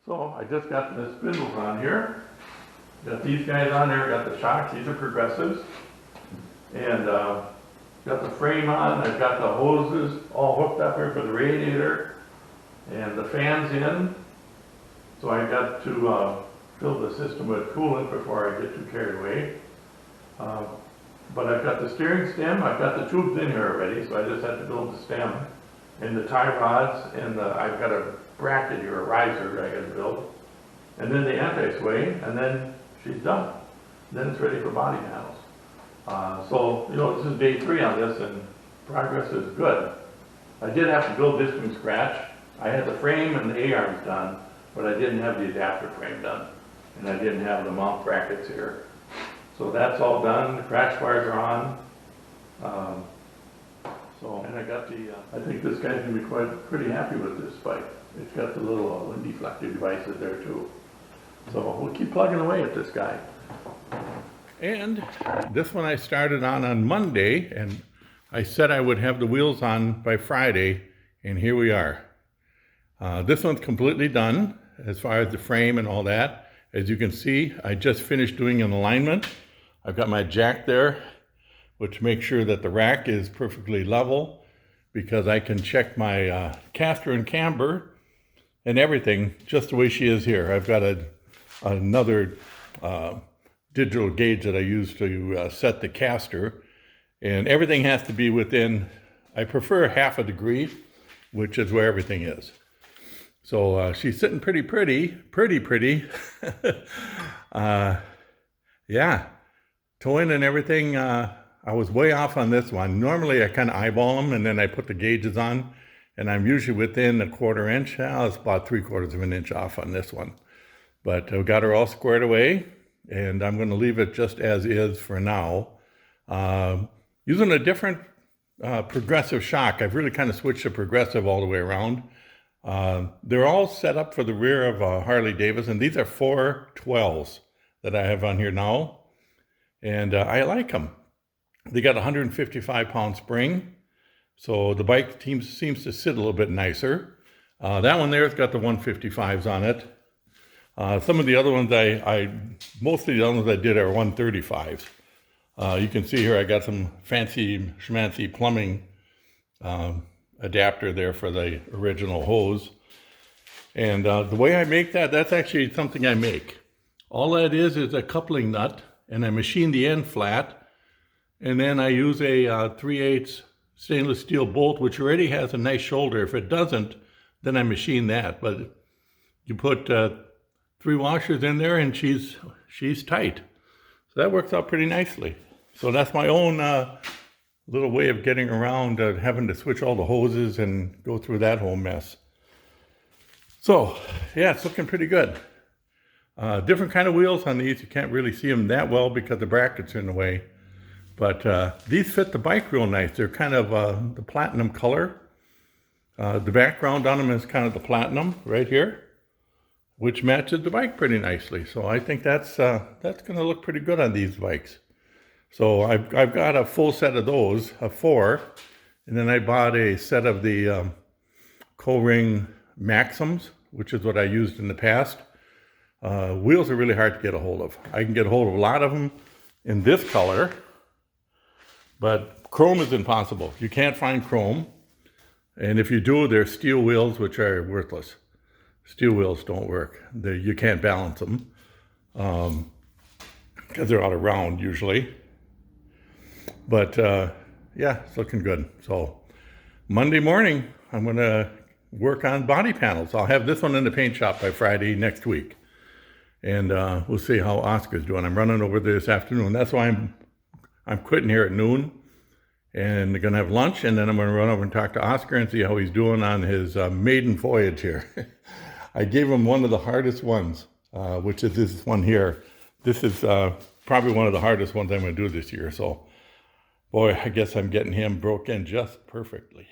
So I just got the spindles on here. Got these guys on there, got the shocks, these are progressives. And got the frame on, I've got the hoses all hooked up here for the radiator. And the fan's in. So I got to fill the system with coolant before I get too carried away. But I've got the steering stem, I've got the tubes in here already, so I just have to build the stem and the tie rods, and I've got a bracket here, a riser I got to build. And then the anti-sway, and then she's done. Then it's ready for body panels. So, this is day 3 on this, and progress is good. I did have to build this from scratch. I had the frame and the A-arms done, but I didn't have the adapter frame done. And I didn't have the mount brackets here. So that's all done, the crash wires are on. And I got I think this guy's gonna be pretty happy with this bike. It's got the little wind deflector devices there too. So we'll keep plugging away at this guy. And this one I started on Monday, and I said I would have the wheels on by Friday, and here we are. This one's completely done as far as the frame and all that. As you can see, I just finished doing an alignment. I've got my jack there, which makes sure that the rack is perfectly level, because I can check my caster and camber and everything just the way she is here. I've got another digital gauge that I use to set the caster, and everything has to be within, I prefer half a degree, which is where everything is. So she's sitting pretty. Yeah, towing and everything, I was way off on this one. Normally I kind of eyeball them and then I put the gauges on, and I'm usually within a 1/4 inch. I was about 3/4 of an inch off on this one. But I've got her all squared away, and I'm going to leave it just as is for now. Using a different progressive shock. I've really kind of switched to progressive all the way around. They're all set up for the rear of a Harley Davidson. These are 412s that I have on here now, and I like them. They got a 155-pound spring, so the bike seems to sit a little bit nicer. That one there's got the 155s on it. Some of the other ones most of the other ones I did are 135s. You can see here I got some fancy schmancy plumbing adapter there for the original hose. And the way I make that's actually something I make. All that is a coupling nut, and I machine the end flat, and then I use a 3/8 stainless steel bolt, which already has a nice shoulder. If it doesn't, then I machine that. But you put 3 washers in there, and she's tight. So that works out pretty nicely. So that's my own little way of getting around having to switch all the hoses and go through that whole mess. So yeah, it's looking pretty good. Different kind of wheels on these. You can't really see them that well because the brackets are in the way. But these fit the bike real nice. They're kind of the platinum color. The background on them is kind of the platinum right here, which matches the bike pretty nicely. So I think that's going to look pretty good on these bikes. So I've got a full set of those, 4, and then I bought a set of the Co-Ring Maxims, which is what I used in the past. Wheels are really hard to get a hold of. I can get a hold of a lot of them in this color, but chrome is impossible. You can't find chrome, and if you do, they're steel wheels, which are worthless. Steel wheels don't work. You can't balance them because they're out of round usually. But yeah, it's looking good. So Monday morning, I'm going to work on body panels. I'll have this one in the paint shop by Friday next week. And we'll see how Oscar's doing. I'm running over this afternoon. That's why I'm quitting here at noon. And they're going to have lunch. And then I'm going to run over and talk to Oscar and see how he's doing on his maiden voyage here. I gave him one of the hardest ones, which is this one here. This is probably one of the hardest ones I'm going to do this year. So, boy, I guess I'm getting him broken just perfectly.